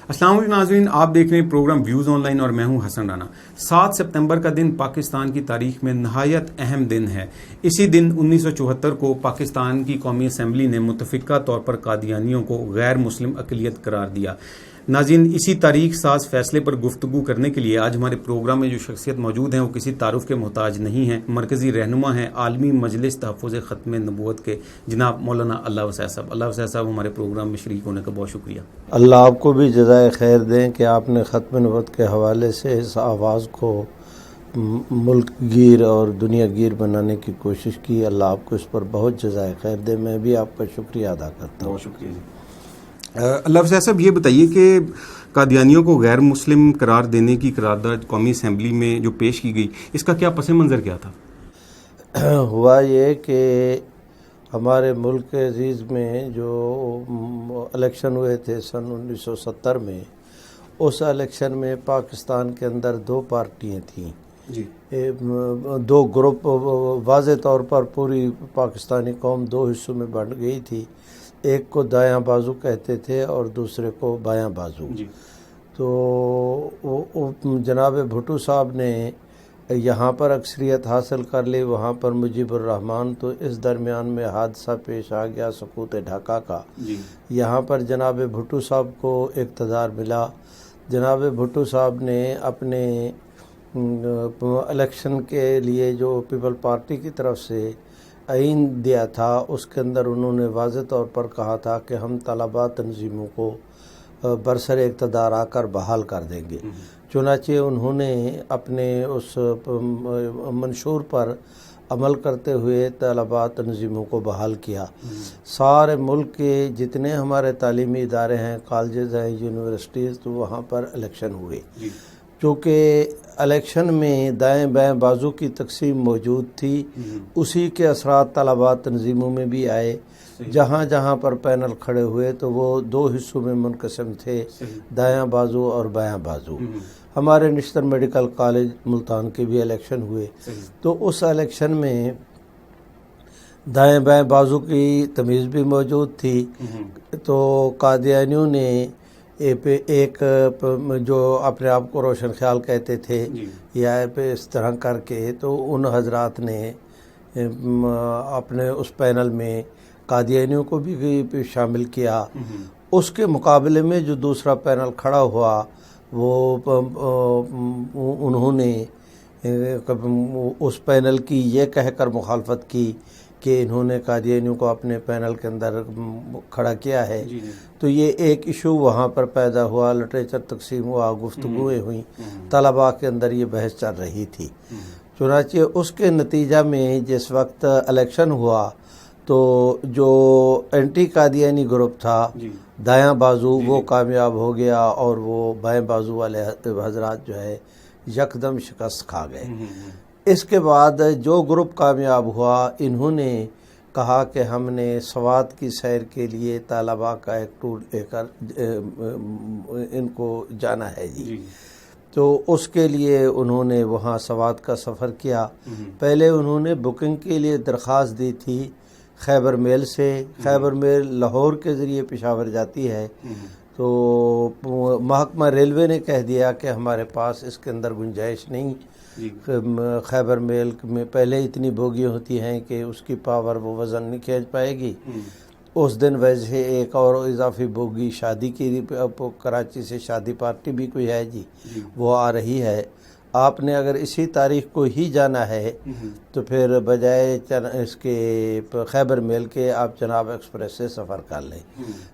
السلام علیکم ناظرین، آپ دیکھ رہے ہیں پروگرام ویوز آن لائن اور میں ہوں حسن رانا۔ 7 سپتمبر کا دن پاکستان کی تاریخ میں نہایت اہم دن ہے۔ اسی دن 1974 کو پاکستان کی قومی اسمبلی نے متفقہ طور پر قادیانیوں کو غیر مسلم اقلیت قرار دیا۔ ناظرین، اسی تاریخ ساز فیصلے پر گفتگو کرنے کے لیے آج ہمارے پروگرام میں جو شخصیت موجود ہیں وہ کسی تعارف کے محتاج نہیں ہیں، مرکزی رہنما ہیں عالمی مجلس تحفظ ختم نبوت کے جناب مولانا اللہ وسیع صاحب۔ اللہ وسیع صاحب، ہمارے پروگرام میں شریک ہونے کا بہت شکریہ۔ اللہ آپ کو بھی جزائے خیر دیں کہ آپ نے ختم نبوت کے حوالے سے اس آواز کو ملک گیر اور دنیا گیر بنانے کی کوشش کی۔ اللہ آپ کو اس پر بہت جزائے خیر دے۔ میں بھی آپ کا شکریہ ادا کرتا ہوں۔ بہت شکریہ جی۔ اللہ وسیع صاحب، یہ بتائیے کہ قادیانیوں کو غیر مسلم قرار دینے کی قرارداد قومی اسمبلی میں جو پیش کی گئی، اس کا کیا پس منظر کیا تھا؟ ہوا یہ کہ ہمارے ملک عزیز میں جو الیکشن ہوئے تھے سن 1970 میں، اس الیکشن میں پاکستان کے اندر 2 پارٹیاں تھیں جی، 2 گروپ۔ واضح طور پر پوری پاکستانی قوم 2 حصوں میں بٹ گئی تھی۔ ایک کو دایاں بازو کہتے تھے اور دوسرے کو بایاں بازو جی۔ تو جناب بھٹو صاحب نے یہاں پر اکثریت حاصل کر لی، وہاں پر مجیب الرحمان۔ تو اس درمیان میں حادثہ پیش آ گیا سقوط ڈھاکہ کا۔ جی، یہاں پر جناب بھٹو صاحب کو اقتدار ملا۔ جناب بھٹو صاحب نے اپنے الیکشن کے لیے جو پیپل پارٹی کی طرف سے آئین دیا تھا، اس کے اندر انہوں نے واضح طور پر کہا تھا کہ ہم طلباء تنظیموں کو برسر اقتدار آ کر بحال کر دیں گے۔ چنانچہ انہوں نے اپنے اس منشور پر عمل کرتے ہوئے طلباء تنظیموں کو بحال کیا۔ سارے ملک کے جتنے ہمارے تعلیمی ادارے ہیں، کالجز ہیں، یونیورسٹیز، تو وہاں پر الیکشن ہوئے۔ چونکہ الیکشن میں دائیں بائیں بازو کی تقسیم موجود تھی، اسی کے اثرات طلباء تنظیموں میں بھی آئے۔ جہاں جہاں پر پینل کھڑے ہوئے تو وہ 2 حصوں میں منقسم تھے، دایاں بازو اور بایاں بازو۔ ہمارے نشتر میڈیکل کالج ملتان کے بھی الیکشن ہوئے، تو اس الیکشن میں دائیں بائیں بازو کی تمیز بھی موجود تھی۔ تو قادیانیوں نے ایک جو اپنے آپ کو روشن خیال کہتے تھے یا اس طرح کر کے، تو ان حضرات نے اپنے اس پینل میں قادیانیوں کو بھی شامل کیا۔ اس کے مقابلے میں جو دوسرا پینل کھڑا ہوا، وہ انہوں نے اس پینل کی یہ کہہ کر مخالفت کی کہ انہوں نے قادیانیوں کو اپنے پینل کے اندر کھڑا کیا ہے۔ تو یہ ایک ایشو وہاں پر پیدا ہوا، لٹریچر تقسیم ہوا، گفتگویں ہوئیں، طلباء کے اندر یہ بحث چل رہی تھی۔ چنانچہ اس کے نتیجہ میں جس وقت الیکشن ہوا تو جو اینٹی قادیانی گروپ تھا دایاں بازو، وہ کامیاب ہو گیا اور وہ بائیں بازو والے حضرات جو ہے یکدم شکست کھا گئے۔ اس کے بعد جو گروپ کامیاب ہوا، انہوں نے کہا کہ ہم نے سوات کی سیر کے لیے طلباء کا ایک ٹور لے کر ان کو جانا ہے جی۔ تو اس کے لیے انہوں نے وہاں سوات کا سفر کیا۔ پہلے انہوں نے بکنگ کے لیے درخواست دی تھی خیبر میل سے۔ خیبر میل لاہور کے ذریعے پشاور جاتی ہے، تو محکمہ ریلوے نے کہہ دیا کہ ہمارے پاس اس کے اندر گنجائش نہیں۔ خیبر میل میں پہلے اتنی بوگیاں ہوتی ہیں کہ اس کی پاور وہ وزن نہیں کھینچ پائے گی۔ اس دن ویسے ایک اور اضافی بوگی شادی کی، کراچی سے شادی پارٹی بھی کوئی ہے جی، وہ آ رہی ہے۔ آپ نے اگر اسی تاریخ کو ہی جانا ہے تو پھر بجائے اس کے خیبر میل کے آپ جناب ایکسپریس سے سفر کر لیں۔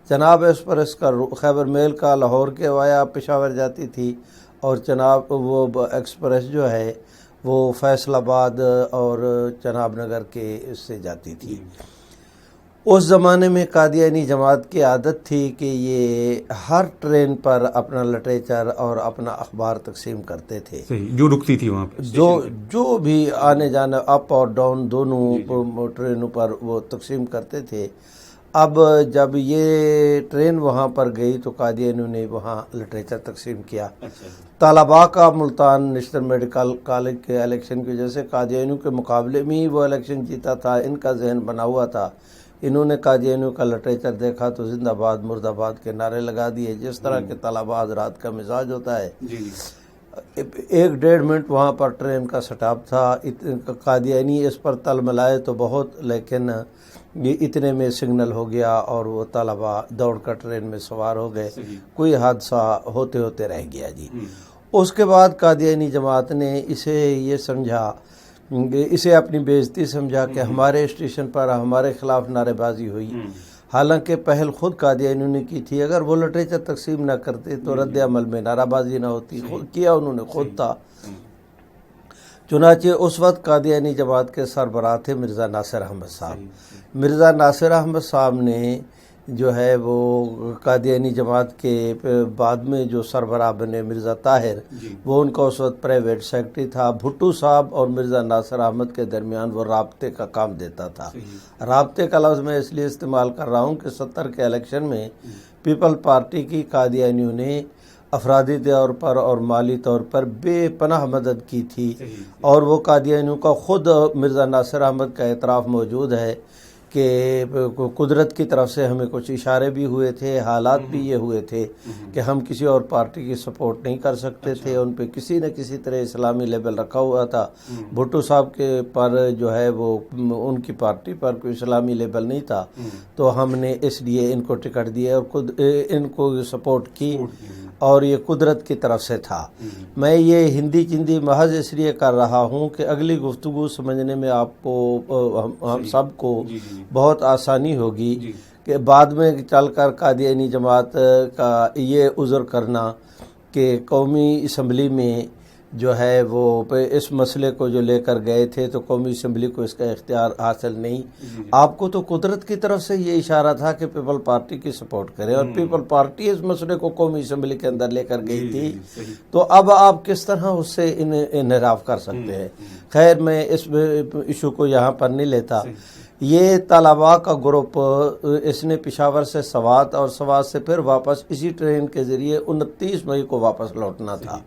جناب ایکسپریس کا خیبر میل کا لاہور کے وایا پشاور جاتی تھی، اور جناب وہ ایکسپریس جو ہے وہ فیصل آباد اور جناب نگر کے اس سے جاتی تھی۔ اس زمانے میں قادیانی جماعت کی عادت تھی کہ یہ ہر ٹرین پر اپنا لٹریچر اور اپنا اخبار تقسیم کرتے تھے، جو رکتی تھی وہاں پہ، جو بھی آنے جانے اپ اور ڈاؤن دونوں ٹرینوں پر وہ تقسیم کرتے تھے۔ اب جب یہ ٹرین وہاں پر گئی تو قادیانیوں نے وہاں لٹریچر تقسیم کیا۔ طلباء کا ملتان نشتر میڈیکل کالج کے الیکشن کی وجہ سے قادیانیوں کے مقابلے میں ہی وہ الیکشن جیتا تھا۔ ان کا ذہن بنا ہوا تھا انہوں نے قادیانیوں کا لٹریچر دیکھا تو زندہ باد مرد آباد کے نعرے لگا دیے، جس طرح کے طلباء حضرات کا مزاج ہوتا ہے۔ 1-1.5 منٹ وہاں پر ٹرین کا سٹاپ تھا، قادیانی اس پر تل ملائے تو بہت، لیکن یہ اتنے میں سگنل ہو گیا اور وہ طلباء دوڑ کر ٹرین میں سوار ہو گئے، کوئی حادثہ ہوتے ہوتے رہ گیا جی۔ اس کے بعد قادیانی جماعت نے اسے یہ سمجھا، اسے اپنی بے عزتی سمجھا کہ ہمارے اسٹیشن پر ہمارے خلاف نعرے بازی ہوئی، حالانکہ پہل خود قادیانیوں نے کی تھی۔ اگر وہ لٹریچر تقسیم نہ کرتے تو رد عمل میں نعرہ بازی نہ ہوتی، کیا انہوں نے خود تھا۔ چنانچہ اس وقت قادیانی جماعت کے سربراہ تھے مرزا ناصر احمد صاحب۔ مرزا ناصر احمد صاحب نے جو ہے وہ قادیانی جماعت کے بعد میں جو سربراہ بنے مرزا طاہر، وہ ان کا اس وقت پرائیویٹ سیکرٹری تھا۔ بھٹو صاحب اور مرزا ناصر احمد کے درمیان وہ رابطے کا کام دیتا تھا۔ رابطے کا لفظ میں اس لیے استعمال کر رہا ہوں کہ 70 کے الیکشن میں پیپل پارٹی کی قادیانیوں نے افرادی طور پر اور مالی طور پر بے پناہ مدد کی تھی، اور وہ قادیانیوں کا خود مرزا ناصر احمد کا اعتراف موجود ہے کہ قدرت کی طرف سے ہمیں کچھ اشارے بھی ہوئے تھے، حالات بھی یہ ہوئے تھے کہ ہم کسی اور پارٹی کی سپورٹ نہیں کر سکتے تھے، ان پہ کسی نہ کسی طرح اسلامی لیبل رکھا ہوا تھا۔ بھٹو صاحب کے پر جو ہے وہ ان کی پارٹی پر کوئی اسلامی لیبل نہیں تھا، تو ہم نے اس لیے ان کو ٹکٹ دیا اور خود ان کو سپورٹ کی، اور یہ قدرت کی طرف سے تھا۔ میں یہ ہندی چندی محض اس لیے کر رہا ہوں کہ اگلی گفتگو سمجھنے میں آپ کو، ہم سب کو بہت آسانی ہوگی کہ بعد میں چل کر قادیانی جماعت کا یہ عذر کرنا کہ قومی اسمبلی میں جو ہے وہ اس مسئلے کو جو لے کر گئے تھے تو قومی اسمبلی کو اس کا اختیار حاصل نہیں۔ آپ کو تو قدرت کی طرف سے یہ اشارہ تھا کہ پیپل پارٹی کی سپورٹ کرے، اور پیپل پارٹی اس مسئلے کو قومی اسمبلی کے اندر لے کر گئی تھی، تو اب آپ کس طرح اس سے انحراف کر سکتے ہیں؟ خیر، میں اس ایشو کو یہاں پر نہیں لیتا۔ یہ طلباء کا گروپ، اس نے پشاور سے سوات اور سوات سے پھر واپس اسی ٹرین کے ذریعے 29 مئی کو واپس لوٹنا تھا۔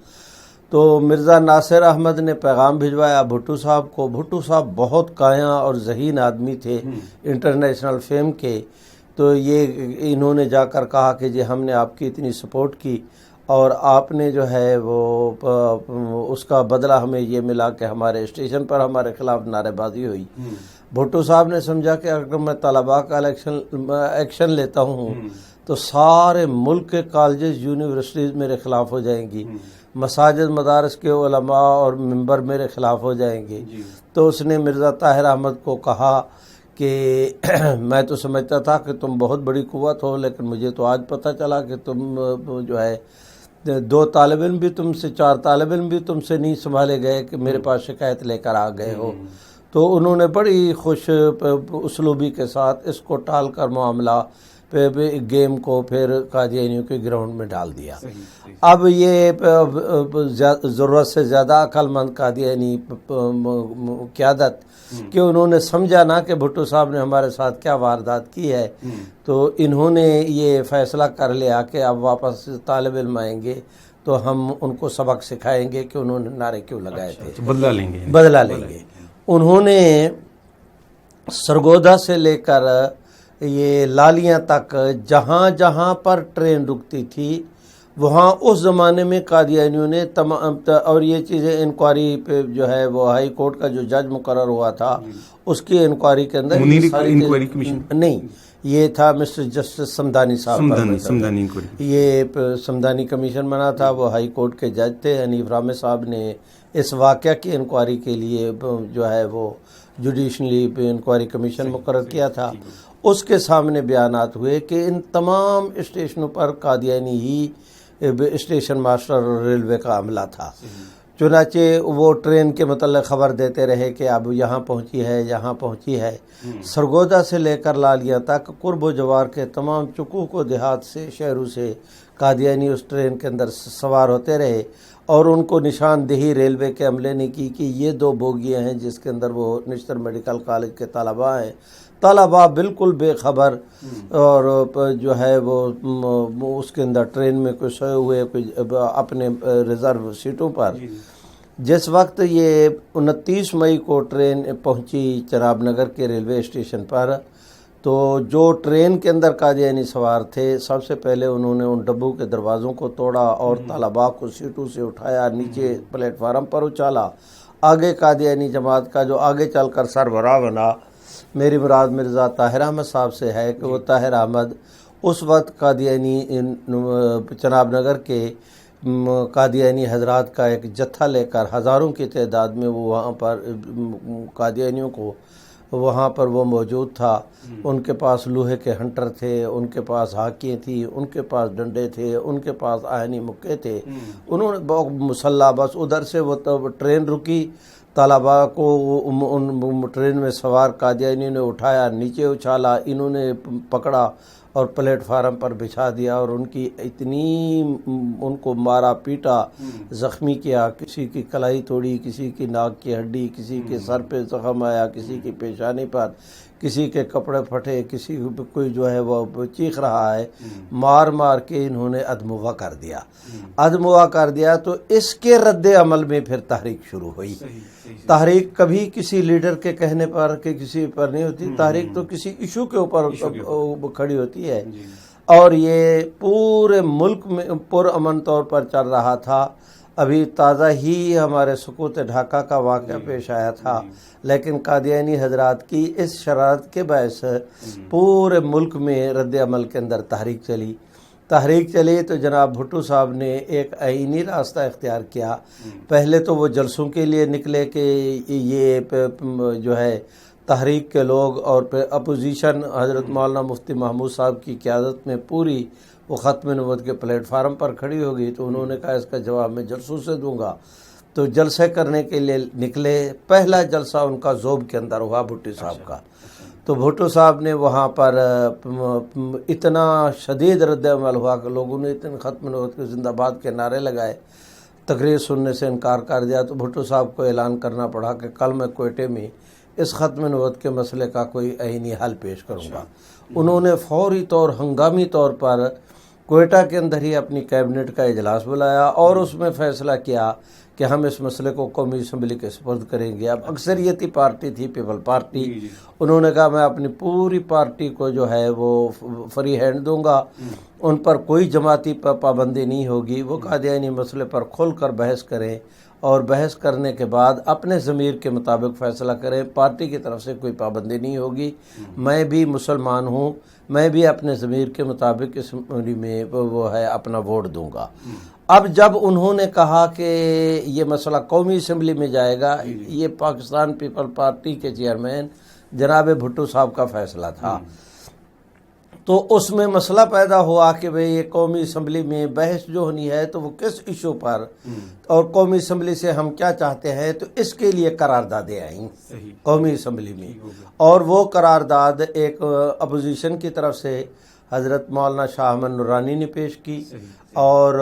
تو مرزا ناصر احمد نے پیغام بھجوایا بھٹو صاحب کو۔ بھٹو صاحب بہت کایاں اور ذہین آدمی تھے، انٹرنیشنل فیم کے، تو یہ انہوں نے جا کر کہا کہ جی ہم نے آپ کی اتنی سپورٹ کی اور آپ نے جو ہے وہ اس کا بدلہ ہمیں یہ ملا کہ ہمارے اسٹیشن پر ہمارے خلاف نعرے بازی ہوئی۔ بھٹو صاحب نے سمجھا کہ اگر میں طلباء کا ایکشن لیتا ہوں تو سارے ملک کے کالجز یونیورسٹیز میرے خلاف ہو جائیں گی، مساجد مدارس کے علماء اور ممبر میرے خلاف ہو جائیں گے۔ تو اس نے مرزا طاہر احمد کو کہا کہ میں تو سمجھتا تھا کہ تم بہت بڑی قوت ہو، لیکن مجھے تو آج پتہ چلا کہ تم جو ہے 2 طالب علم بھی تم سے، 4 طالب علم بھی تم سے نہیں سنبھالے گئے کہ میرے پاس شکایت لے کر آ گئے ہو۔ تو انہوں نے بڑی خوش اسلوبی کے ساتھ اس کو ٹال کر معاملہ گیم کو پھر قادیانیوں کے گراؤنڈ میں ڈال دیا۔ اب یہ ضرورت سے زیادہ عقل مند قادیانی قیادت کہ انہوں نے سمجھا نا کہ بھٹو صاحب نے ہمارے ساتھ کیا واردات کی ہے، تو انہوں نے یہ فیصلہ کر لیا کہ اب واپس طالب علم آئیں گے تو ہم ان کو سبق سکھائیں گے کہ انہوں نے نعرے کیوں لگائے تھے، بدلہ لیں گے۔ انہوں نے سرگودا سے لے کر یہ لالیاں تک جہاں جہاں پر ٹرین رکتی تھی وہاں اس زمانے میں قادیانیوں نے تمام، اور یہ چیزیں انکوائری پہ جو ہے وہ ہائی کورٹ کا جو جج مقرر ہوا تھا اس کی انکوائری کے اندر نہیں، یہ تھا مسٹر جسٹس سمدانی صاحب، یہ سمدانی کمیشن بنا تھا، وہ ہائی کورٹ کے جج تھے۔ حنیف رامے صاحب نے اس واقعہ کی انکوائری کے لیے جو ہے وہ جوڈیشنلی انکوائری کمیشن مقرر کیا تھا۔ اس کے سامنے بیانات ہوئے کہ ان تمام اسٹیشنوں پر قادیانی ہی اسٹیشن ماسٹر اور ریلوے کا عملہ تھا۔ چنانچہ وہ ٹرین کے متعلق خبر دیتے رہے کہ اب یہاں پہنچی ہے، یہاں پہنچی ہے۔ سرگودا سے لے کر لالیاں تک قرب و جوار کے تمام چکوک و دیہات سے، شہروں سے قادیانی اس ٹرین کے اندر سوار ہوتے رہے، اور ان کو نشاندہی ریلوے کے عملے نے کی کہ یہ 2 بوگیاں ہیں جس کے اندر وہ نشتر میڈیکل کالج کے طلباء ہیں۔ طلباء بالکل بے خبر، اور جو ہے وہ اس کے اندر ٹرین میں کوئی سوئے ہوئے کوئی اپنے ریزرو سیٹوں پر۔ جس وقت یہ 29 مئی کو ٹرین پہنچی چناب نگر کے ریلوے اسٹیشن پر تو جو ٹرین کے اندر قادیانی سوار تھے سب سے پہلے انہوں نے ان ڈبوں کے دروازوں کو توڑا اور طلباء کو سیٹوں سے اٹھایا، نیچے پلیٹ فارم پر اچالا۔ آگے قادیانی جماعت کا جو آگے چل کر سربراہ بنا، میری مراد مرزا طاہر احمد صاحب سے ہے کہ وہ طاہر احمد اس وقت قادیانی چناب نگر کے قادیانی حضرات کا ایک جتھا لے کر ہزاروں کی تعداد میں وہ وہاں پر قادیانیوں کو وہاں پر وہ موجود تھا۔ ان کے پاس لوہے کے ہنٹر تھے، ان کے پاس ہاکیاں تھیں، ان کے پاس ڈنڈے تھے، ان کے پاس آہنی مکے تھے۔ انہوں نے بہت مسلح، بس ادھر سے وہ ٹرین رکی، طلباء کو ان ٹرین میں سوار قادیانیوں نے اٹھایا، نیچے اچھالا، انہوں نے پکڑا اور پلیٹ فارم پر بچھا دیا اور ان کی اتنی ان کو مارا پیٹا، زخمی کیا، کسی کی کلائی توڑی، کسی کی ناک کی ہڈی، کسی کے سر پہ زخم آیا، کسی کی پیشانی پر، کسی کے کپڑے پھٹے، کسی کوئی جو ہے وہ چیخ رہا ہے، مار مار کے انہوں نے ادمغا کر دیا۔ ادمغا کر دیا تو اس کے رد عمل میں پھر تحریک شروع ہوئی۔ تحریک کبھی کسی لیڈر کے کہنے پر کہ کسی پر نہیں ہوتی، تحریک تو کسی ایشو کے اوپر کھڑی ہوتی ہے، اور یہ پورے ملک میں پرامن طور پر چل رہا تھا۔ ابھی تازہ ہی ہمارے سقوط ڈھاکہ کا واقعہ پیش آیا تھا، لیکن قادیانی حضرات کی اس شرارت کے باعث پورے ملک میں رد عمل کے اندر تحریک چلی تو جناب بھٹو صاحب نے ایک آئینی راستہ اختیار کیا۔ پہلے تو وہ جلسوں کے لیے نکلے کہ یہ جو ہے تحریک کے لوگ اور پھر اپوزیشن حضرت مولانا مفتی محمود صاحب کی قیادت میں پوری وہ ختم نبوت کے پلیٹ فارم پر کھڑی ہوگی، تو انہوں نے کہا اس کا جواب میں جلسوں سے دوں گا، تو جلسے کرنے کے لیے نکلے۔ پہلا جلسہ ان کا زوب کے اندر ہوا بھٹو صاحب کا، تو بھٹو صاحب نے وہاں پر اتنا شدید رد عمل ہوا کہ لوگوں نے اتنے ختم نبوت کے زندہ باد کے نعرے لگائے، تقریر سننے سے انکار کر دیا، تو بھٹو صاحب کو اعلان کرنا پڑا کہ کل میں کوئٹے میں اس ختم نبوت کے مسئلے کا کوئی آئینی حل پیش کروں گا۔ انہوں نے فوری طور ہنگامی طور پر کوئٹہ کے اندر ہی اپنی کیبنٹ کا اجلاس بلایا اور اس میں فیصلہ کیا کہ ہم اس مسئلے کو قومی اسمبلی کے سپرد کریں گے۔ اب اکثریتی پارٹی تھی پیپل پارٹی، انہوں نے کہا میں اپنی پوری پارٹی کو جو ہے وہ فری ہینڈ دوں گا، ان پر کوئی جماعتی پابندی نہیں ہوگی، وہ قادیانی مسئلے پر کھل کر بحث کریں اور بحث کرنے کے بعد اپنے ضمیر کے مطابق فیصلہ کریں، پارٹی کی طرف سے کوئی پابندی نہیں ہوگی۔ میں بھی مسلمان ہوں، میں بھی اپنے ضمیر کے مطابق اس میں وہ ہے اپنا ووٹ دوں گا۔ اب جب انہوں نے کہا کہ یہ مسئلہ قومی اسمبلی میں جائے گا، یہ پاکستان پیپل پارٹی کے چیئرمین جناب بھٹو صاحب کا فیصلہ تھا، تو اس میں مسئلہ پیدا ہوا کہ بھئی یہ قومی اسمبلی میں بحث جو ہونی ہے تو وہ کس ایشو پر، اور قومی اسمبلی سے ہم کیا چاہتے ہیں، تو اس کے لیے قراردادیں آئیں قومی اسمبلی میں، اور وہ قرارداد ایک اپوزیشن کی طرف سے حضرت مولانا شاہ احمد نورانی نے پیش کی، اور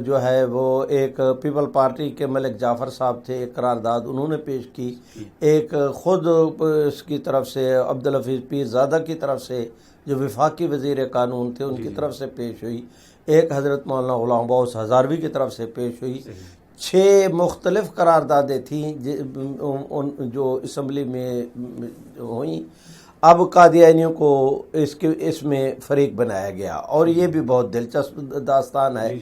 جو ہے وہ ایک پیپل پارٹی کے ملک جعفر صاحب تھے، ایک قرارداد انہوں نے پیش کی، ایک خود اس کی طرف سے عبدالحفیظ پیر زادہ کی طرف سے جو وفاقی وزیر قانون تھے ان کی طرف سے پیش ہوئی، ایک حضرت مولانا غلام غوث ہزاروی کی طرف سے پیش ہوئی۔ 6 مختلف قراردادیں تھیں جو اسمبلی میں ہوئیں۔ اب قادیانیوں کو اس میں فریق بنایا گیا، اور یہ بھی بہت دلچسپ داستان ہے۔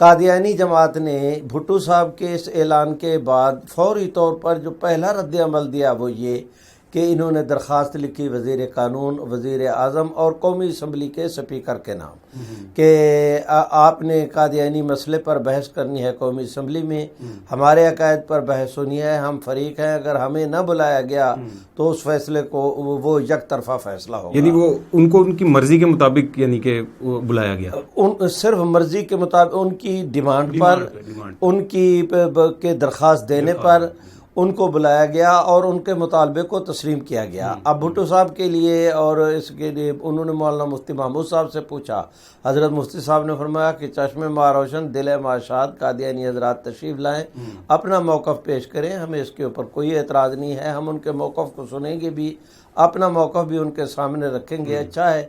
قادیانی جماعت نے بھٹو صاحب کے اس اعلان کے بعد فوری طور پر جو پہلا رد عمل دیا وہ یہ کہ انہوں نے درخواست لکھی وزیر قانون، وزیر اعظم اور قومی اسمبلی کے سپیکر کے نام کہ آپ نے قادیانی مسئلے پر بحث کرنی ہے قومی اسمبلی میں، ہمارے عقائد پر بحث ہونی ہے، ہم فریق ہیں، اگر ہمیں نہ بلایا گیا تو اس فیصلے کو وہ یک طرفہ فیصلہ ہوگا۔ یعنی وہ ان کو ان کی مرضی کے مطابق یعنی کہ بلایا گیا، صرف مرضی کے مطابق، ان کی ڈیمانڈ پر، ان کی درخواست دینے پر ان کو بلایا گیا اور ان کے مطالبے کو تسلیم کیا گیا۔ اب بھٹو صاحب کے لیے اور اس کے لیے انہوں نے مولانا مفتی محمود صاحب سے پوچھا، حضرت مفتی صاحب نے فرمایا کہ چشم ماہ روشن دل ماشاد قادیانی حضرات تشریف لائیں، اپنا موقف پیش کریں، ہمیں اس کے اوپر کوئی اعتراض نہیں ہے، ہم ان کے موقف کو سنیں گے بھی، اپنا موقف بھی ان کے سامنے رکھیں گے، اچھا ہے،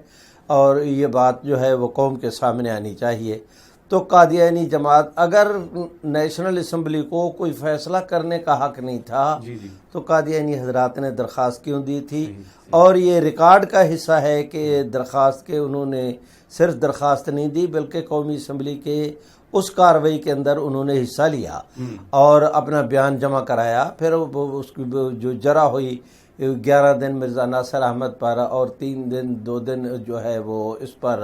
اور یہ بات جو ہے وہ قوم کے سامنے آنی چاہیے۔ تو قادیانی جماعت اگر نیشنل اسمبلی کو کوئی فیصلہ کرنے کا حق نہیں تھا تو قادیانی حضرات نے درخواست کیوں دی تھی؟ اور یہ ریکارڈ کا حصہ ہے کہ درخواست کے انہوں نے صرف درخواست نہیں دی بلکہ قومی اسمبلی کے اس کارروائی کے اندر انہوں نے حصہ لیا اور اپنا بیان جمع کرایا. پھر اس کی جو جرح ہوئی 11 دن مرزا ناصر احمد پر اور 2 دن جو ہے وہ اس پر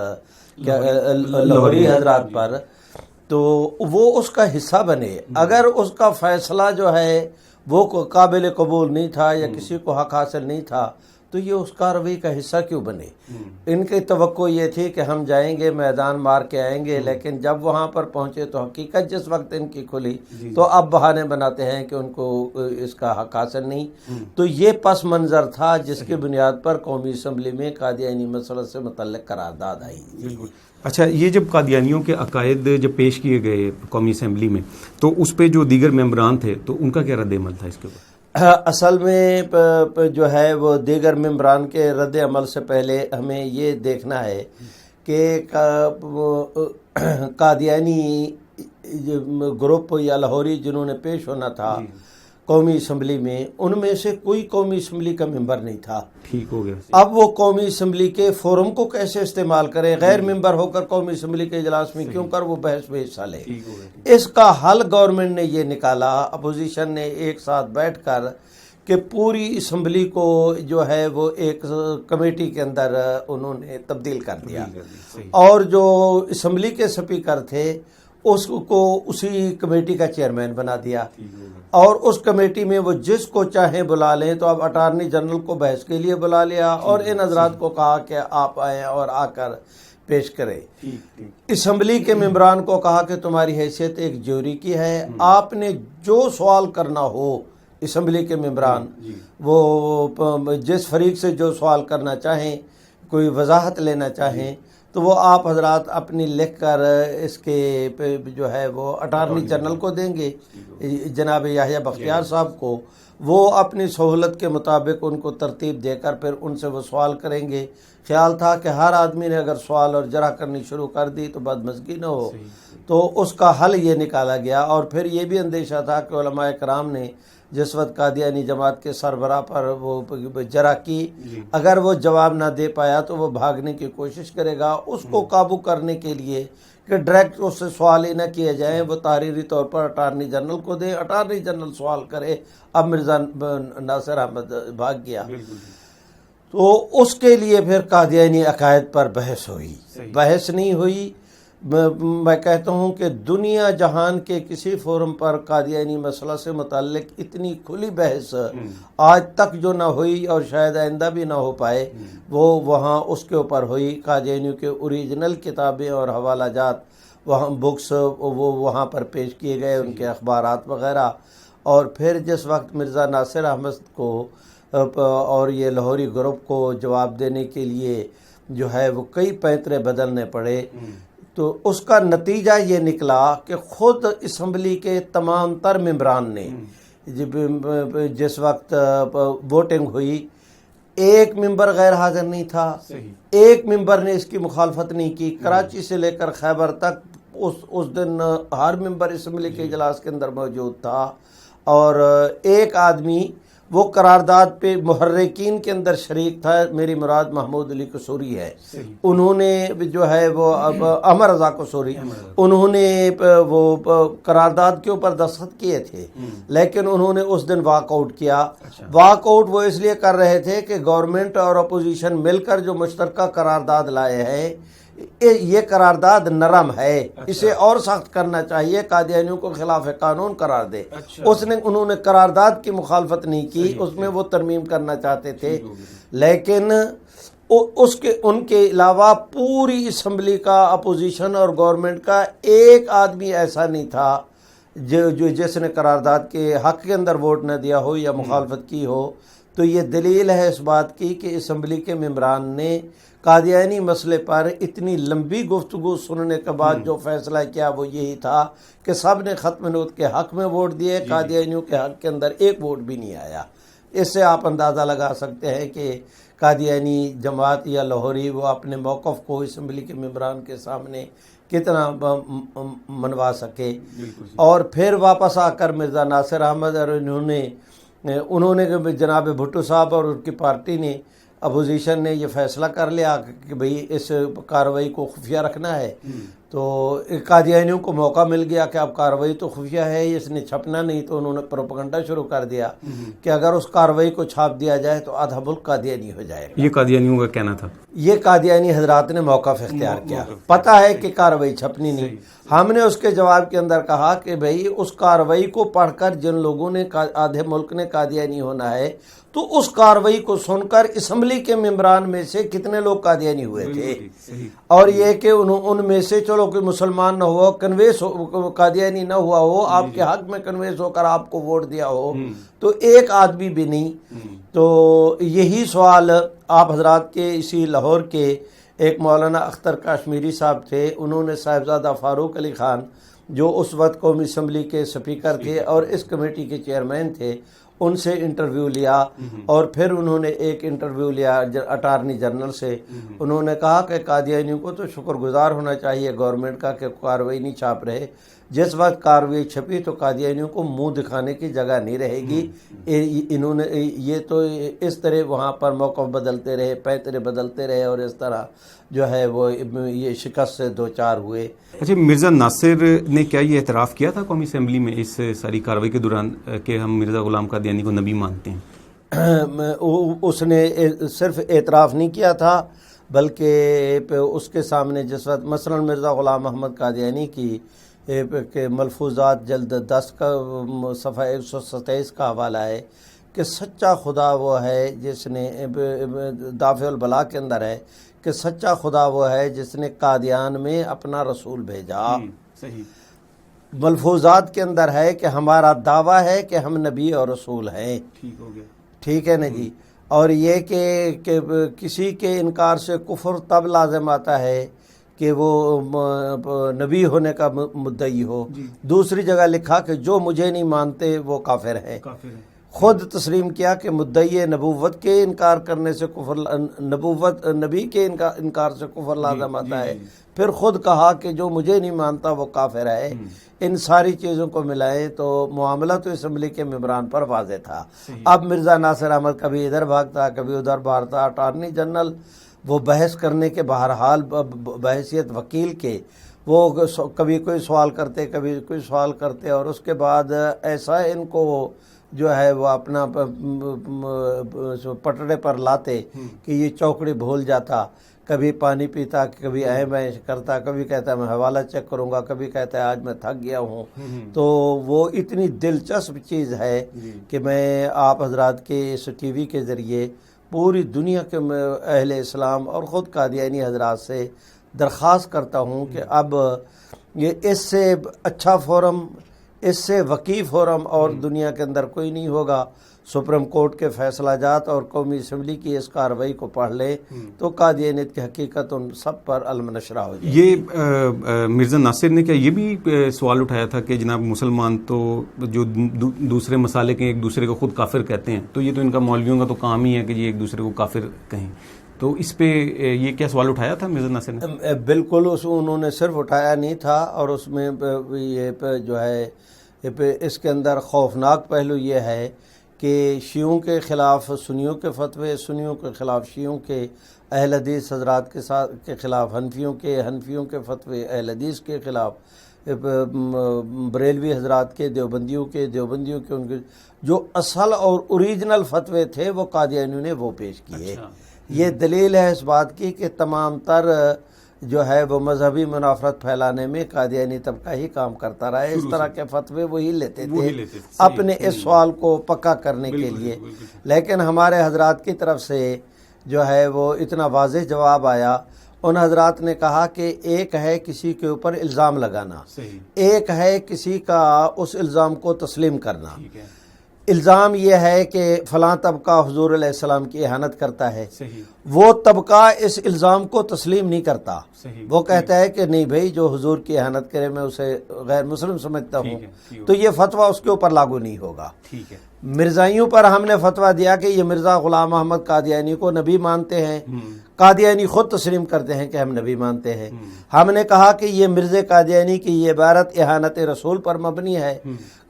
لاہوری حضرات پر، تو وہ اس کا حصہ بنے. اگر اس کا فیصلہ جو ہے وہ قابل قبول نہیں تھا یا کسی کو حق حاصل نہیں تھا تو یہ اس کارروائی کا حصہ کیوں بنے؟ ان کی توقع یہ تھی کہ ہم جائیں گے میدان مار کے آئیں گے، لیکن جب وہاں پر پہنچے تو حقیقت جس وقت ان کی کھلی تو اب بہانے بناتے ہیں کہ ان کو اس کا حق حاصل نہیں. تو یہ پس منظر تھا جس کی بنیاد پر قومی اسمبلی میں قادیانی مسئلہ سے متعلق قرارداد آئی. اچھا، یہ جب قادیانیوں کے عقائد جب پیش کیے گئے قومی اسمبلی میں تو اس پہ جو دیگر ممبران تھے تو ان کا کیا رد عمل تھا اس کے اوپر؟ اصل میں جو ہے وہ دیگر ممبران کے رد عمل سے پہلے ہمیں یہ دیکھنا ہے کہ قادیانی گروپ یا لاہوری جنہوں نے پیش ہونا تھا قومی اسمبلی میں، ان میں سے کوئی قومی اسمبلی کا ممبر نہیں تھا. ٹھیک ہو گیا. اب وہ قومی اسمبلی کے فورم کو کیسے استعمال کرے؟ غیر ممبر ہو کر قومی اسمبلی کے اجلاس میں کیوں کر وہ بحث میں حصہ لے؟ اس کا حل گورنمنٹ نے یہ نکالا، اپوزیشن نے ایک ساتھ بیٹھ کر کہ پوری اسمبلی کو جو ہے وہ ایک کمیٹی کے اندر انہوں نے تبدیل کر دیا اور جو اسمبلی کے سپیکر تھے اس کو اسی کمیٹی کا چیئرمین بنا دیا اور اس کمیٹی میں وہ جس کو چاہیں بلا لیں. تو اب اٹارنی جنرل کو بحث کے لیے بلا لیا اور ان حضرات کو کہا کہ آپ آئیں اور آ کر پیش کریں. اسمبلی کے ممبران کو کہا کہ تمہاری حیثیت ایک جوری کی ہے، آپ نے جو سوال کرنا ہو اسمبلی کے ممبران وہ جس فریق سے جو سوال کرنا چاہیں، کوئی وضاحت لینا چاہیں تو وہ آپ حضرات اپنی لکھ کر اس کے جو ہے وہ اٹارنی جنرل کو دیں گے، جناب یحییٰ بختیار صاحب کو. وہ اپنی سہولت کے مطابق ان کو ترتیب دے کر پھر ان سے وہ سوال کریں گے. خیال تھا کہ ہر آدمی نے اگر سوال اور جرح کرنی شروع کر دی تو بدمزگی نہ ہو، تو اس کا حل یہ نکالا گیا. اور پھر یہ بھی اندیشہ تھا کہ علماء کرام نے جس وقت قادیانی جماعت کے سربراہ پر وہ جرح کی، اگر وہ جواب نہ دے پایا تو وہ بھاگنے کی کوشش کرے گا. اس کو قابو کرنے کے لیے کہ ڈائریکٹ اس سے سوال ہی نہ کیے جائیں، وہ تحریری طور پر اٹارنی جنرل کو دے، اٹارنی جنرل سوال کرے. اب مرزا ناصر احمد بھاگ گیا تو اس کے لیے پھر قادیانی عقائد پر بحث ہوئی. بحث نہیں ہوئی، میں کہتا ہوں کہ دنیا جہان کے کسی فورم پر قادیانی مسئلہ سے متعلق اتنی کھلی بحث آج تک جو نہ ہوئی اور شاید آئندہ بھی نہ ہو پائے، وہ وہاں اس کے اوپر ہوئی. قادیانیوں کے اوریجنل کتابیں اور حوالہ جات وہاں بکس وہ وہاں پر پیش کیے گئے، ان کے اخبارات وغیرہ. اور پھر جس وقت مرزا ناصر احمد کو اور یہ لاہوری گروپ کو جواب دینے کے لیے جو ہے وہ کئی پینترے بدلنے پڑے، تو اس کا نتیجہ یہ نکلا کہ خود اسمبلی کے تمام تر ممبران نے جس وقت ووٹنگ ہوئی، ایک ممبر غیر حاضر نہیں تھا، ایک ممبر نے اس کی مخالفت نہیں کی. کراچی سے لے کر خیبر تک اس دن ہر ممبر اسمبلی کے اجلاس کے اندر موجود تھا اور ایک آدمی وہ قرارداد پہ محرکین کے اندر شریک تھا. میری مراد محمود علی قصوری ہے. انہوں نے جو ہے وہ احمد رضا قصوری، انہوں نے وہ قرارداد کے اوپر دستخط کیے تھے، لیکن انہوں نے اس دن واک آؤٹ کیا. واک آؤٹ وہ اس لیے کر رہے تھے کہ گورنمنٹ اور اپوزیشن مل کر جو مشترکہ قرارداد لائے ہیں یہ قرارداد نرم ہے، اسے اور سخت کرنا چاہیے، قادیانیوں کو خلاف قانون قرار دے. انہوں نے قرارداد کی مخالفت نہیں کی، اس میں وہ ترمیم کرنا چاہتے تھے، لیکن ان کے علاوہ پوری اسمبلی کا اپوزیشن اور گورنمنٹ کا ایک آدمی ایسا نہیں تھا جو جس نے قرارداد کے حق کے اندر ووٹ نہ دیا ہو یا مخالفت کی ہو. تو یہ دلیل ہے اس بات کی کہ اسمبلی کے ممبران نے قادیانی مسئلے پر اتنی لمبی گفتگو سننے کے بعد جو فیصلہ کیا وہ یہی تھا کہ سب نے ختم نوت کے حق میں ووٹ دیے، قادیانیوں کے حق کے اندر ایک ووٹ بھی نہیں آیا. اس سے آپ اندازہ لگا سکتے ہیں کہ قادیانی جماعت یا لاہوری وہ اپنے موقف کو اسمبلی کے ممبران کے سامنے کتنا منوا سکے. اور پھر واپس آ کر مرزا ناصر احمد اور انہوں نے جناب بھٹو صاحب اور ان کی پارٹی نے اپوزیشن نے یہ فیصلہ کر لیا کہ بھئی اس کارروائی کو خفیہ رکھنا ہے. تو قادیانیوں کو موقع مل گیا کہ اب کارروائی تو خفیہ ہے، اس نے چھپنا نہیں، تو انہوں نے پروپیگنڈا شروع کر دیا کہ اگر اس کارروائی کو چھاپ دیا جائے تو آدھا ملک قادیانی ہو جائے گا. یہ قادیانیوں کا کہنا تھا. یہ قادیانی حضرات نے موقف اختیار کیا. پتہ ہے کہ کارروائی چھپنی نہیں. ہم نے اس کے جواب کے اندر کہا کہ بھئی اس کارروائی کو پڑھ کر جن لوگوں نے آدھے ملک نے قادیانی ہونا ہے تو اس کارروائی کو سن کر اسمبلی کے ممبران میں سے کتنے لوگ قادیانی ہوئے تھے. اور یہ کہ ان میں سے چلو کوئی مسلمان نہ ہوا، کنویس قادیانی نہ ہوا ہو، آپ کے حق میں کنویس ہو کر آپ کو ووٹ دیا ہو، تو ایک آدمی بھی نہیں. تو یہی سوال آپ حضرات کے اسی لاہور کے ایک مولانا اختر کاشمیری صاحب تھے، انہوں نے صاحبزادہ فاروق علی خان جو اس وقت قومی اسمبلی کے سپیکر تھے اور اس کمیٹی کے چیئرمین تھے، ان سے انٹرویو لیا. اور پھر انہوں نے ایک انٹرویو لیا اٹارنی جنرل سے. انہوں نے کہا کہ قادیانیوں کو تو شکر گزار ہونا چاہیے گورنمنٹ کا کہ کارروائی نہیں چھاپ رہے. جس وقت کارروائی چھپی تو قادیانیوں کو منہ دکھانے کی جگہ نہیں رہے گی. انہوں نے یہ تو اس طرح وہاں پر موقف بدلتے رہے، پیترے بدلتے رہے اور اس طرح جو ہے وہ یہ شکست سے دوچار ہوئے. اچھا، مرزا ناصر نے کیا یہ اعتراف کیا تھا قومی اسمبلی میں اس ساری کارروائی کے دوران کہ ہم مرزا غلام قادیانی کو نبی مانتے ہیں؟ اس نے صرف اعتراف نہیں کیا تھا بلکہ اس کے سامنے جس وقت مثلا مرزا غلام محمد قادیانی کی کہ ملفوظات جلد 10 کا صفحہ 127 کا حوالہ ہے کہ سچا خدا وہ ہے جس نے دافع البلا کے اندر ہے کہ سچا خدا وہ ہے جس نے قادیان میں اپنا رسول بھیجا. صحیح. ملفوظات کے اندر ہے کہ ہمارا دعویٰ ہے کہ ہم نبی اور رسول ہیں. ٹھیک ہو گیا. ٹھیک ہے نا جی. اور یہ کہ کسی کے انکار سے کفر تب لازم آتا ہے کہ وہ نبی ہونے کا مدعی ہو. دوسری جگہ لکھا کہ جو مجھے نہیں مانتے وہ کافر ہے. خود تسلیم کیا کہ مدعی نبوت کے انکار کرنے سے کفر، نبی کے انکار سے کفر لازم آتا ہے. پھر خود کہا کہ جو مجھے نہیں مانتا وہ کافر ہے. ان ساری چیزوں کو ملائیں تو معاملہ تو اسمبلی کے ممبران پر واضح تھا. اب مرزا ناصر احمد کبھی ادھر بھاگتا کبھی ادھر بھاگتا. اٹارنی جنرل وہ بحث کرنے کے بہرحال بحیثیت وکیل کے وہ کبھی کوئی سوال کرتے کبھی کوئی سوال کرتے اور اس کے بعد ایسا ان کو جو ہے وہ اپنا پٹڑے پر لاتے کہ یہ چوکڑی بھول جاتا. کبھی پانی پیتا، کبھی اہم کرتا، کبھی کہتا ہے میں حوالہ چیک کروں گا، کبھی کہتا ہے آج میں تھک گیا ہوں. تو وہ اتنی دلچسپ چیز ہے کہ میں آپ حضرات کے اس ٹی وی کے ذریعے پوری دنیا کے اہل اسلام اور خود قادیانی حضرات سے درخواست کرتا ہوں کہ اب یہ اس سے اچھا فورم، اس سے وقی فورم اور دنیا کے اندر کوئی نہیں ہوگا. سپریم کورٹ کے فیصلہ جات اور قومی اسمبلی کی اس کارروائی کو پڑھ لے تو قادیانیت کی حقیقت ان سب پر علم نشرہ ہو جائے. یہ مرزا ناصر نے کیا یہ بھی سوال اٹھایا تھا کہ جناب مسلمان تو جو دوسرے مسالے کے ایک دوسرے کو خود کافر کہتے ہیں، تو یہ تو ان کا مولویوں کا تو کام ہی ہے کہ یہ ایک دوسرے کو کافر کہیں، تو اس پہ یہ کیا سوال اٹھایا تھا مرزا ناصر نے؟ بالکل انہوں نے صرف اٹھایا نہیں تھا، اور اس میں یہ جو ہے اس کے اندر خوفناک پہلو یہ ہے کہ شیعوں کے خلاف سنیوں کے فتوے، سنیوں کے خلاف شیعوں کے، اہل حدیث حضرات کے خلاف حنفیوں کے فتوے اہل حدیث کے خلاف، بریلوی حضرات کے، دیوبندیوں کے ان کے جو اصل اور اوریجنل فتوے تھے وہ قادیانیوں نے وہ پیش کیے. یہ دلیل ہے اس بات کی کہ تمام تر جو ہے وہ مذہبی منافرت پھیلانے میں قادیانی طبقہ ہی کام کرتا رہا ہے. اس طرح کے فتوے وہی لیتے تھے اپنے اس سوال کو پکا کرنے کے لیے. لیکن ہمارے حضرات کی طرف سے جو ہے وہ اتنا واضح جواب آیا. ان حضرات نے کہا کہ ایک ہے کسی کے اوپر الزام لگانا، ایک ہے کسی کا اس الزام کو تسلیم کرنا. الزام یہ ہے کہ فلاں طبقہ حضور علیہ السلام کی اہانت کرتا ہے، وہ طبقہ اس الزام کو تسلیم نہیں کرتا. وہ کہتا ہے کہ نہیں بھائی جو حضور کی اہانت کرے میں اسے غیر مسلم سمجھتا ہوں، تو یہ فتویٰ اس کے اوپر لاگو نہیں ہوگا. مرزائیوں پر ہم نے فتویٰ دیا کہ یہ مرزا غلام احمد قادیانی کو نبی مانتے ہیں، قادیانی خود تسلیم کرتے ہیں کہ ہم نبی مانتے ہیں۔ ہم نے کہا کہ یہ مرزا قادیانی کی یہ عبارت اہانت رسول پر مبنی ہے۔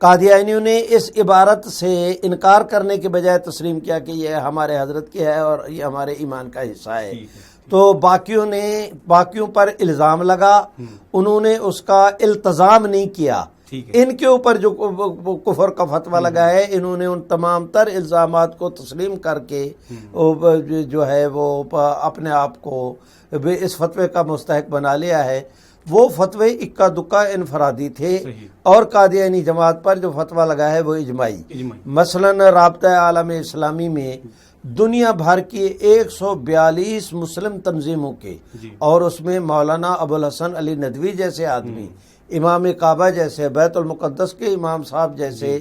قادیانیوں نے اس عبارت سے انکار کرنے کے بجائے تسلیم کیا کہ یہ ہمارے حضرت کی ہے اور یہ ہمارے ایمان کا حصہ ہے۔ تو باقیوں پر الزام لگا، انہوں نے اس کا التزام نہیں کیا۔ ان کے اوپر جو کفر کا فتویٰ لگا ہے، انہوں نے ان تمام تر الزامات کو تسلیم کر کے جو ہے وہ اپنے آپ کو اس فتوے کا مستحق بنا لیا ہے۔ وہ فتوے اکا دکا انفرادی تھے، اور قادیانی جماعت پر جو فتویٰ لگا ہے وہ اجماعی۔ مثلاً رابطہ عالم اسلامی میں دنیا بھر کی 142 مسلم تنظیموں کے، اور اس میں مولانا ابوالحسن علی ندوی جیسے آدمی، امام کعبہ جیسے، بیت المقدس کے امام صاحب جیسے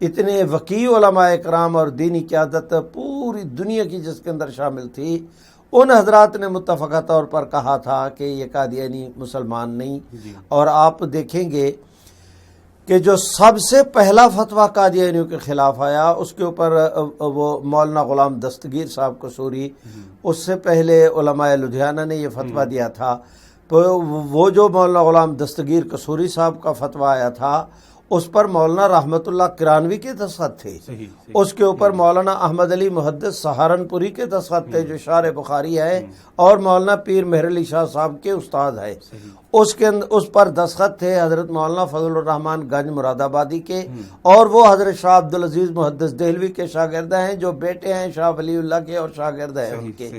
اتنے وقی علماء اکرام اور دینی قیادت پوری دنیا کی جس کے اندر شامل تھی، ان حضرات نے متفقہ طور پر کہا تھا کہ یہ قادیانی مسلمان نہیں۔ اور آپ دیکھیں گے کہ جو سب سے پہلا فتویٰ قادیانیوں کے خلاف آیا، اس کے اوپر وہ مولانا غلام دستگیر صاحب قصوری، اس سے پہلے علماء لدھیانہ نے یہ فتویٰ دیا تھا۔ تو وہ جو مولانا غلام دستگیر قصوری صاحب کا فتویٰ آیا تھا، اس پر مولانا رحمت اللہ کرانوی کے دستخط تھے، اس کے اوپر مولانا احمد علی محدث سہارنپوری کے دستخط تھے جو شارح بخاری ہے، اور مولانا پیر مہر علی شاہ صاحب کے استاد ہے، اس پر دستخط تھے حضرت مولانا فضل الرحمان گنج مراد آبادی کے، اور وہ حضرت شاہ عبدالعزیز محدث دہلوی کے شاگرد ہیں، جو بیٹے ہیں شاہ ولی اللہ کے اور شاگرد ہیں ان کے۔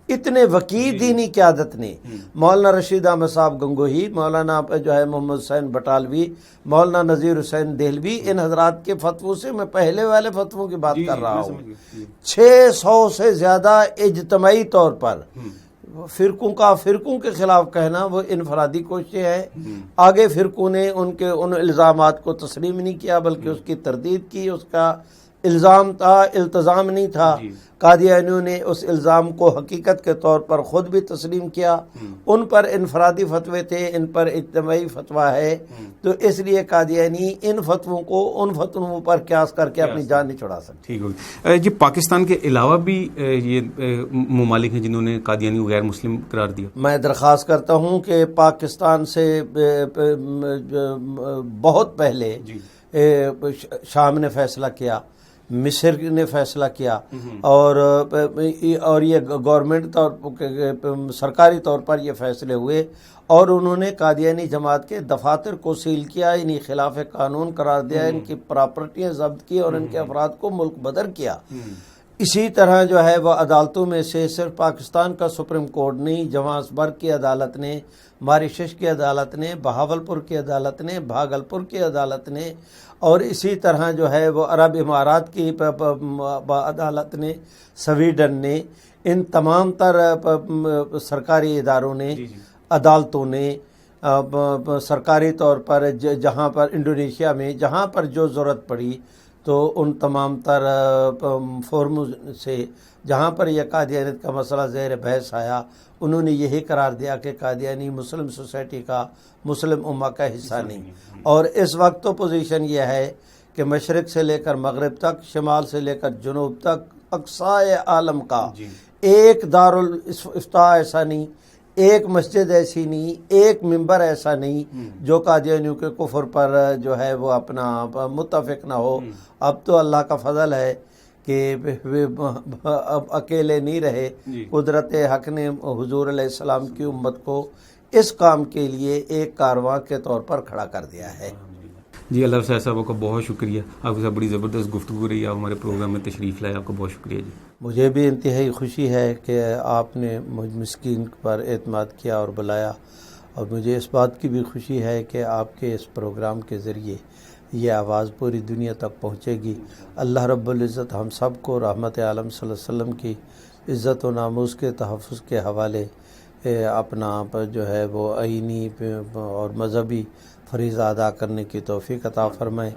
اتنے وکیل دینی قیادت نے، مولانا رشید احمد صاحب گنگوہی، مولانا جو ہے محمد حسین بٹالوی، مولانا نذیر حسین دہلوی، ان حضرات کے فتووں سے میں پہلے والے فتووں کی بات کر رہا ہوں۔ 600 سے زیادہ اجتماعی طور پر فرقوں کے خلاف کہنا وہ انفرادی کوششیں ہیں۔ آگے فرقوں نے ان الزامات کو تسلیم نہیں کیا، بلکہ اس کی تردید کی، اس کا الزام تھا، التزام نہیں تھا۔ قادیانیوں نے اس الزام کو حقیقت کے طور پر خود بھی تسلیم کیا۔ ان پر انفرادی فتوے تھے، ان پر اجتماعی فتویٰ ہے، تو اس لیے قادیانی ان فتووں کو ان فتووں پر قیاس کر کے اپنی جان نہیں چھڑا سکتے۔ ٹھیک ہوگی جی۔ پاکستان کے علاوہ بھی یہ ممالک ہیں جنہوں نے قادیانی کو غیر مسلم قرار دیا؟ میں درخواست کرتا ہوں کہ پاکستان سے بہت پہلے شام نے فیصلہ کیا، مصر نے فیصلہ کیا، اور یہ گورنمنٹ سرکاری طور پر یہ فیصلے ہوئے، اور انہوں نے قادیانی جماعت کے دفاتر کو سیل کیا، انہیں خلاف قانون قرار دیا، ان کی پراپرٹیاں ضبط کی اور ان کے افراد کو ملک بدر کیا۔ اسی طرح جو ہے وہ عدالتوں میں سے صرف پاکستان کا سپریم کورٹ نہیں، جوہانسبرگ کی عدالت نے، ماریشس کی عدالت نے، بہاولپور کی عدالت نے، بھاگلپور کی عدالت نے، اور اسی طرح جو ہے وہ عرب امارات کی عدالت نے، سویڈن نے، ان تمام تر سرکاری اداروں نے، عدالتوں نے سرکاری طور پر جہاں پر انڈونیشیا میں جہاں پر جو ضرورت پڑی، تو ان تمام تر فورموں سے جہاں پر یہ قادیانیت کا مسئلہ زیر بحث آیا، انہوں نے یہی قرار دیا کہ قادیانی مسلم سوسائٹی کا، مسلم امہ کا حصہ نہیں۔ اور اس وقت تو پوزیشن یہ ہے کہ مشرق سے لے کر مغرب تک، شمال سے لے کر جنوب تک، اقصائے عالم کا ایک دارالافتاء ایسا نہیں، ایک مسجد ایسی نہیں، ایک ممبر ایسا نہیں جو قادیانیوں کے کفر پر جو ہے وہ اپنا متفق نہ ہو۔ اب تو اللہ کا فضل ہے کہ اب اکیلے نہیں رہے، قدرت حق نے حضور علیہ السلام کی امت کو اس کام کے لیے ایک کارواں کے طور پر کھڑا کر دیا ہے۔ جی، اللہ صاحب صاحب کا بہت شکریہ، آپ کے ساتھ بڑی زبردست گفتگو رہی، آپ ہمارے پروگرام میں تشریف لائے، آپ کا بہت شکریہ جی۔ مجھے بھی انتہائی خوشی ہے کہ آپ نے مجھ مسکین پر اعتماد کیا اور بلایا، اور مجھے اس بات کی بھی خوشی ہے کہ آپ کے اس پروگرام کے ذریعے یہ آواز پوری دنیا تک پہنچے گی۔ اللہ رب العزت ہم سب کو رحمت عالم صلی اللہ علیہ وسلم کی عزت و ناموس کے تحفظ کے حوالے اپنا جو ہے وہ آئینی اور مذہبی فریضہ ادا کرنے کی توفیق عطا فرمائے۔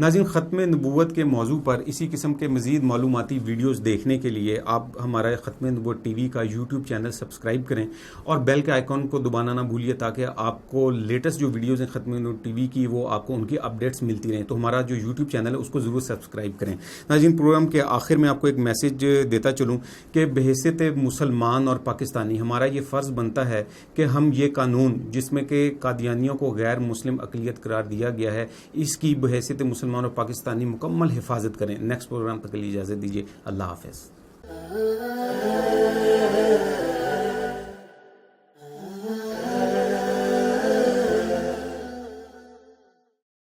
ناظرین، ختم نبوت کے موضوع پر اسی قسم کے مزید معلوماتی ویڈیوز دیکھنے کے لیے آپ ہمارا ختم نبوت ٹی وی کا یوٹیوب چینل سبسکرائب کریں اور بیل کے آئیکن کو دبانا نہ بھولیے تاکہ آپ کو لیٹسٹ جو ویڈیوز ہیں ختم نبوت ٹی وی کی وہ آپ کو ان کی اپڈیٹس ملتی رہیں. تو ہمارا جو یوٹیوب چینل ہے اس کو ضرور سبسکرائب کریں. ناظرین، پروگرام کے آخر میں آپ کو ایک میسج دیتا چلوں کہ بحیثیت مسلمان اور پاکستانی ہمارا یہ فرض بنتا ہے کہ ہم یہ قانون جس میں کہ قادیانیوں کو غیر مسلم اقلیت قرار دیا گیا ہے اس کی بحیثیت مسلمان اور پاکستانی مکمل حفاظت کریں. نیکسٹ پروگرام تک کے لیے اجازت دیجیے. اللہ حافظ.